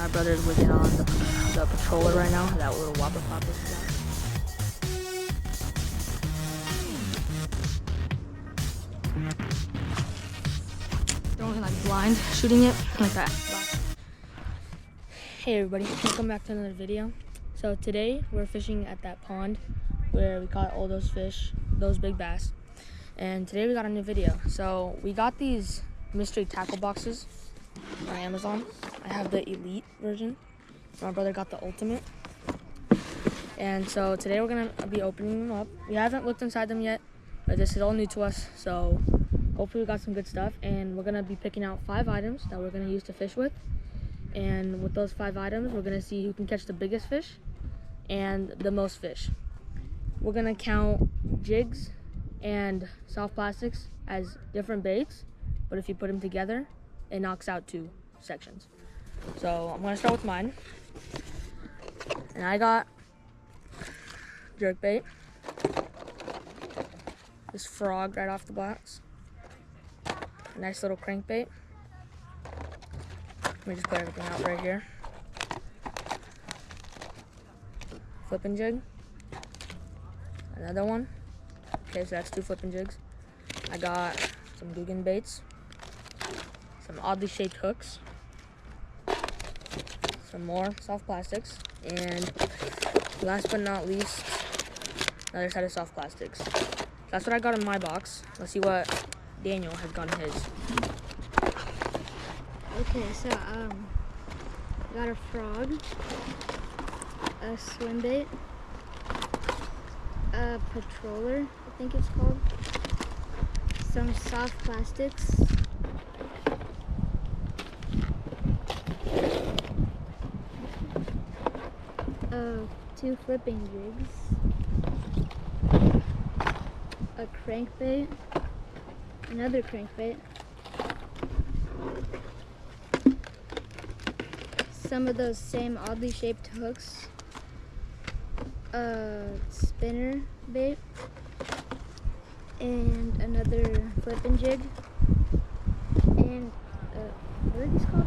My brother's working on the patroller right now, that little whopper popper guy. They're only like blind shooting it like that. Hey everybody, welcome back to another video. So today we're fishing at that pond where we caught all those fish, those big bass. And today we got a new video. So we got these mystery tackle boxes on Amazon. I have the elite version. My brother got the ultimate. And so today we're gonna be opening them up. We haven't looked inside them yet, but this is all new to us. So hopefully we got some good stuff. And we're gonna be picking out 5 items that we're gonna use to fish with. And with those 5 items, we're gonna see who can catch the biggest fish and the most fish. We're gonna count jigs and soft plastics as different baits, but if you put them together, it knocks out 2 sections. So I'm gonna start with mine. And I got jerk bait. This frog right off the box. A nice little crankbait. Let me just put everything out right here. Flipping jig. Another one. Okay, so that's 2 flipping jigs. I got some Guggen baits. Some oddly shaped hooks. Some more soft plastics. And last but not least, another set of soft plastics. That's what I got in my box. Let's see what Daniel has got in his. Okay, so got a frog, a swim bait, a patroller, I think it's called, some soft plastics, uh, 2 flipping jigs, a crankbait, another crankbait, some of those same oddly shaped hooks, a spinner bait, and another flipping jig, and what are these called?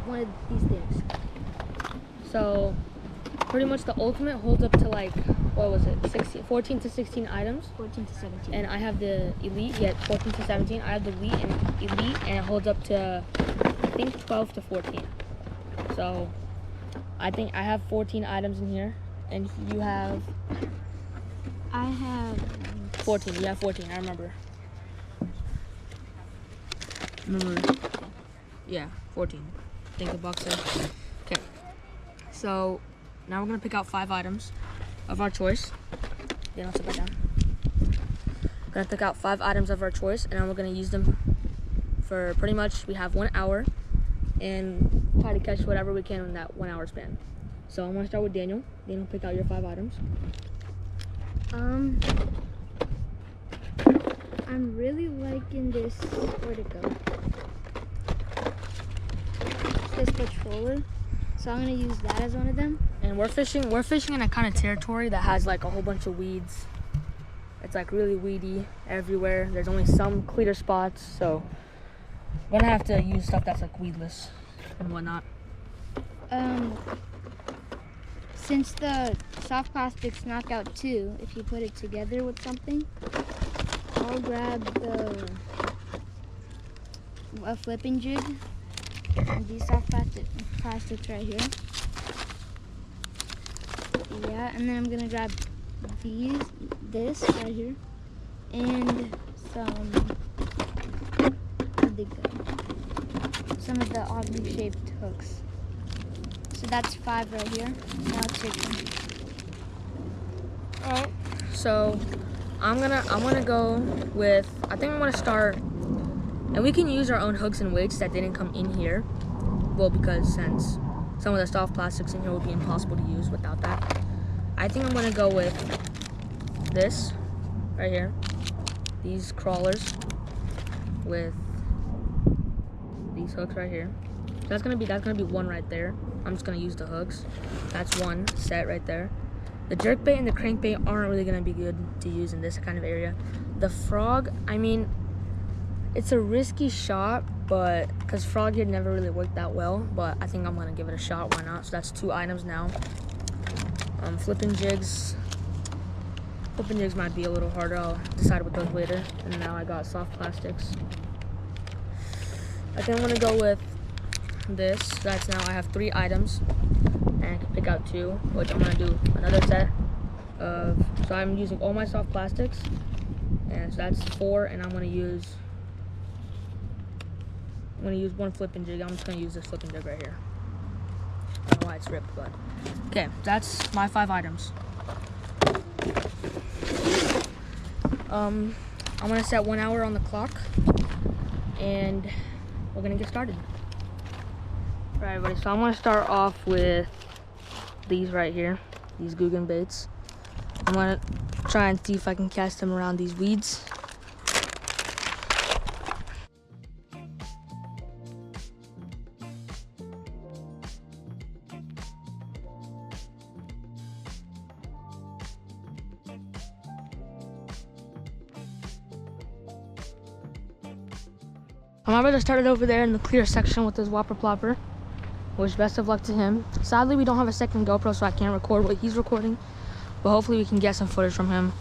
One of these things. So pretty much the ultimate holds up to like, what was it, 14 to 16 items? 14 to 17. And I have the elite, yeah, 14 to 17. I have the elite and it holds up to, I think, 12 to 14. So I think I have 14 items in here, and you have? I have 14. You have 14. I remember. Yeah, 14. I think the box said. Okay. So now we're gonna pick out 5 items of our choice. Then I'll sit back down. We're gonna pick out 5 items of our choice, and then we're gonna use them for pretty much, we have 1 hour, and try to catch whatever we can in that 1 hour span. So I'm gonna start with Daniel. Daniel, pick out your 5 items. I'm really liking this, where'd it go? This patroller. So I'm gonna use that as one of them. And we're fishing in a kind of territory that has like a whole bunch of weeds. It's like really weedy everywhere. There's only some clear spots, so we're gonna have to use stuff that's like weedless and whatnot. Since the soft plastics knock out 2, if you put it together with something, I'll grab a flipping jig and these soft plastics right here. Yeah, and then I'm gonna grab this right here, and some of the oddly shaped hooks. So that's 5 right here. Now it's your turn. Alright. So I'm gonna go with, I think I'm gonna start, and we can use our own hooks and weights that didn't come in here. Well, because since some of the soft plastics in here would be impossible to use without that. I think I'm gonna go with this right here. These crawlers with these hooks right here. So that's gonna be 1 right there. I'm just gonna use the hooks. That's 1 set right there. The jerkbait and the crankbait aren't really gonna be good to use in this kind of area. The frog, I mean, It's a risky shot, but because frog head never really worked that well, but I think I'm gonna give it a shot. Why not? So that's 2 items now. Flipping jigs. Flipping jigs might be a little harder. I'll decide with those later. And now I got soft plastics. I think I'm gonna go with this. That's now I have 3 items, and I can pick out 2, which I'm gonna do another set of. So I'm using all my soft plastics, and so that's 4, and I'm gonna use 1 flipping jig. I'm just gonna use this flipping jig right here. I don't know why it's ripped, but okay, that's my 5 items. I'm gonna set 1 hour on the clock, and we're gonna get started. All right, everybody, so I'm gonna start off with these right here, these Guggen baits. I'm gonna try and see if I can cast them around these weeds. My brother started over there in the clear section with his whopper plopper. Wish best of luck to him. Sadly, we don't have a second GoPro, so I can't record what he's recording. But hopefully we can get some footage from him.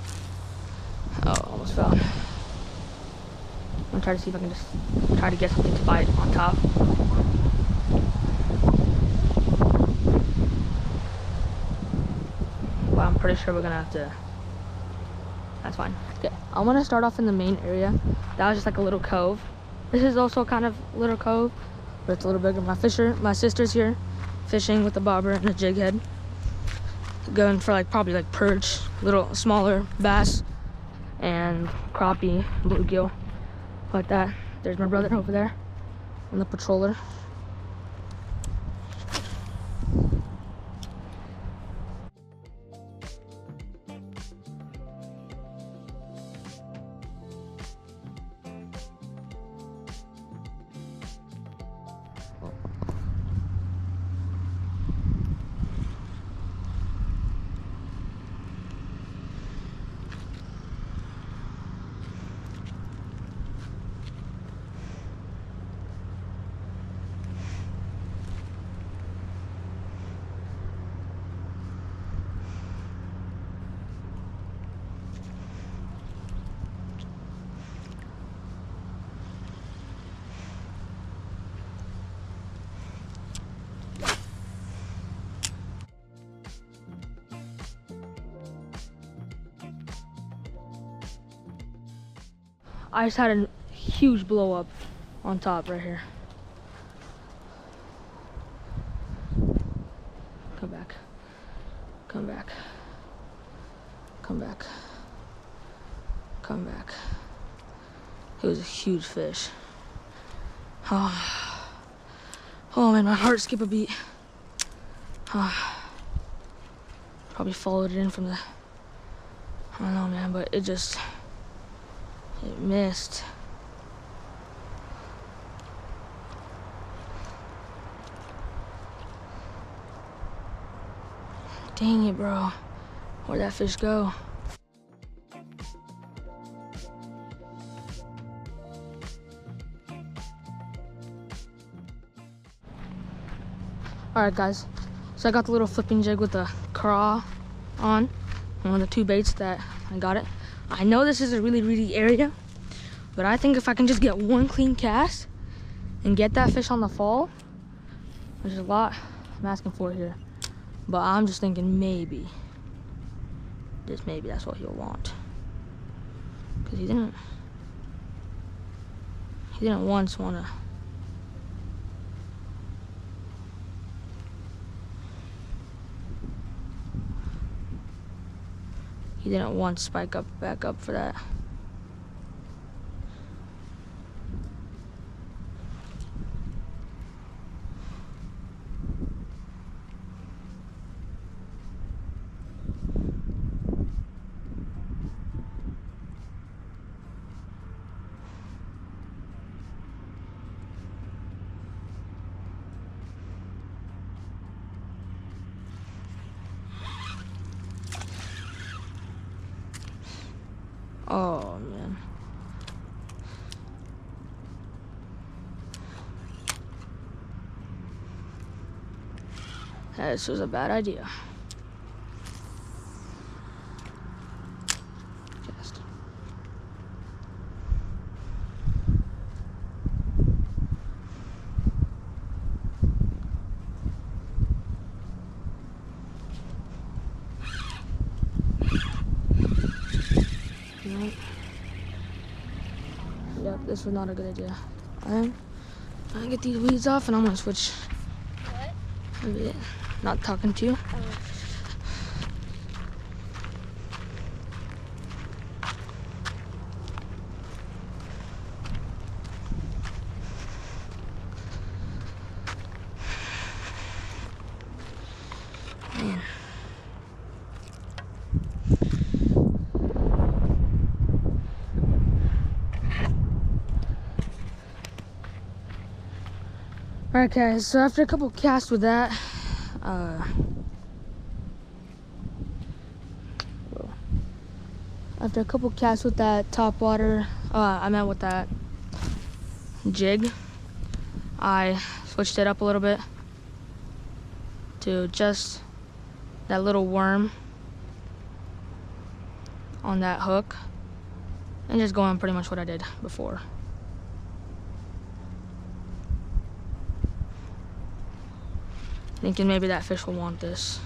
Oh, almost fell. I'm gonna try to see if I can just try to get something to bite on top. But I'm pretty sure we're gonna have to. That's fine. Okay, I'm gonna start off in the main area. That was just like a little cove. This is also kind of a little cove, but it's a little bigger. My sister's here fishing with a bobber and a jig head. Going for probably perch, little smaller bass, and crappie, bluegill, like that. There's my brother over there on the patroller. I just had a huge blow up on top right here. Come back. Come back. Come back. Come back. It was a huge fish. Oh man, my heart skipped a beat. Probably followed it in from the, I don't know, man, but it missed. Dang it, bro. Where'd that fish go? Alright guys, so I got the little flipping jig with the craw on, one of the 2 baits that I got it. I know this is a really reedy area, but I think if I can just get 1 clean cast and get that fish on the fall, which is a lot I'm asking for here, but I'm just thinking maybe, just maybe that's what he'll want, because he didn't once want to. He didn't once spike back up for that. Oh. This was a bad idea. Cast. Nope. Yep, this was not a good idea. I'm gonna get these weeds off and I'm gonna switch. What? A bit. Not talking to you. Man. Alright guys, so after a couple casts with that, after a couple casts with that top water, I meant with that jig, I switched it up a little bit to just that little worm on that hook and just going pretty much what I did before. Thinking maybe that fish will want this.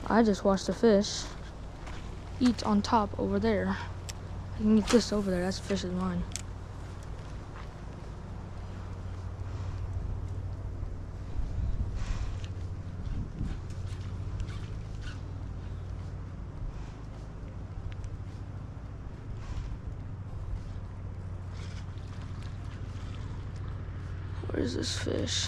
I just watched the fish eat on top over there. I can get this over there, that fish is mine. Where's this fish?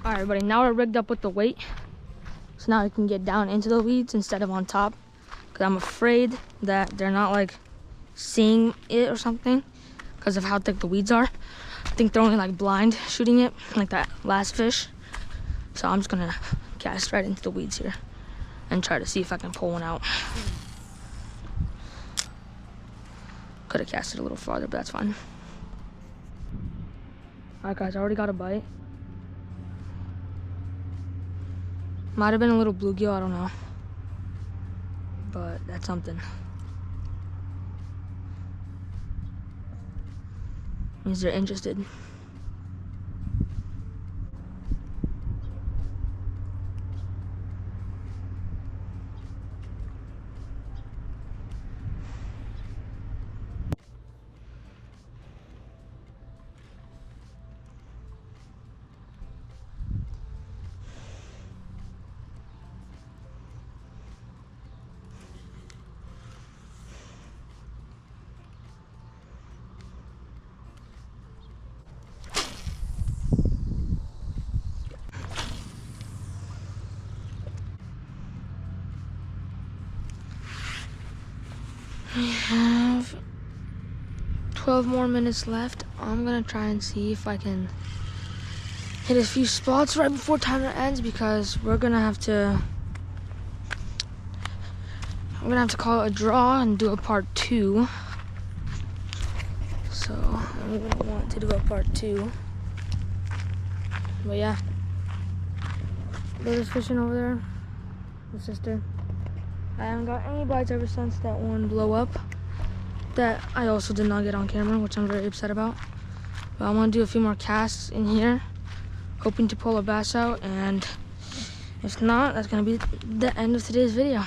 All right, everybody, now we're rigged up with the weight. So now I can get down into the weeds instead of on top. Because I'm afraid that they're not like seeing it or something because of how thick the weeds are. I think they're only like blind shooting it like that last fish. So I'm just gonna cast right into the weeds here and try to see if I can pull one out. Could have casted a little farther, but that's fine. All right, guys, I already got a bite. Might have been a little bluegill, I don't know. But that's something. Means they're interested. We have 12 more minutes left. I'm gonna try and see if I can hit a few spots right before timer ends, because we're gonna have to call it a draw and do a part 2. So I'm gonna want to do a part 2. But yeah, brother's fishing over there, the sister. I haven't got any bites ever since that one blow up that I also did not get on camera, which I'm very upset about. But I'm gonna do a few more casts in here, hoping to pull a bass out, and if not, that's gonna be the end of today's video.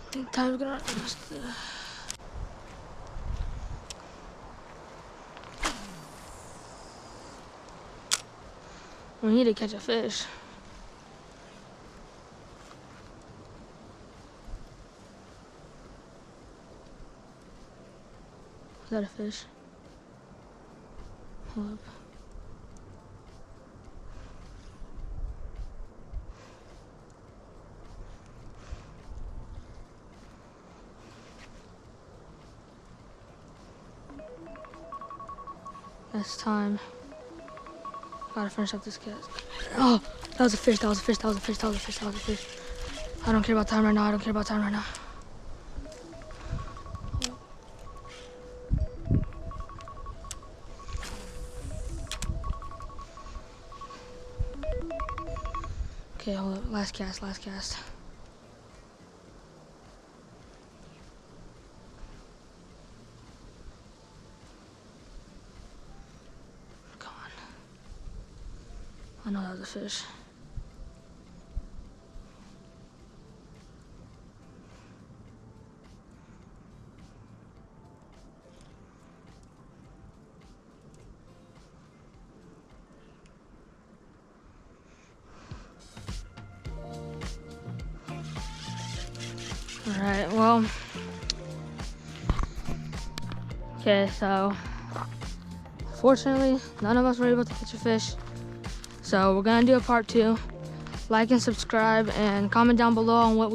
I think time's gonna we need to catch a fish. Is that a fish? Hold up. That's time. Gotta finish up this cast. Oh, that was a fish, that was a fish, that was a fish, that was a fish, that was a fish. I don't care about time right now, I don't care about time right now. Okay, hold up. Last cast, last cast. Come on. I know that was a fish. Alright, well. Okay, so fortunately, none of us were able to catch a fish. So we're gonna do a part 2. Like and subscribe and comment down below on what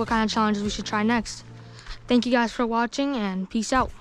kind of challenges we should try next. Thank you guys for watching, and peace out.